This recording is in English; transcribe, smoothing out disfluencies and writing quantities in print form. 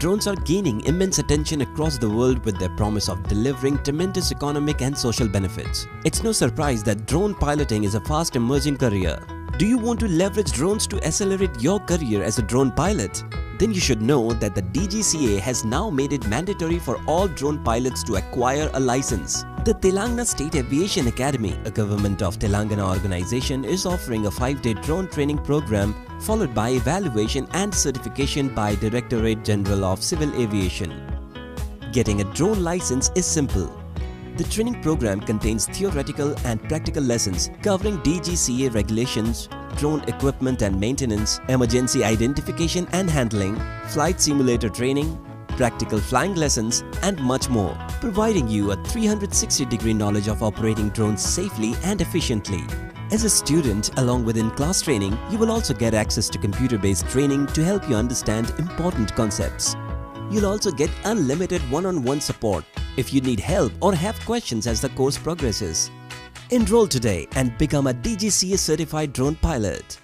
drones are gaining immense attention across the world with their promise of delivering tremendous economic and social benefits. It's no surprise that drone piloting is a fast emerging career. Do you want to leverage drones to accelerate your career as a drone pilot? Then you should know that the DGCA has now made it mandatory for all drone pilots to acquire a license. The Telangana State Aviation Academy, a Government of Telangana organization, is offering a 5-day drone training program followed by evaluation and certification by Directorate General of Civil Aviation. Getting a drone license is simple. The training program contains theoretical and practical lessons covering DGCA regulations, drone equipment and maintenance, emergency identification and handling, flight simulator training, practical flying lessons and much more, providing you a 360-degree knowledge of operating drones safely and efficiently. As a student, along with in-class training, you will also get access to computer-based training to help you understand important concepts. You'll also get unlimited one-on-one support if you need help or have questions as the course progresses. Enroll today and become a DGCA certified drone pilot.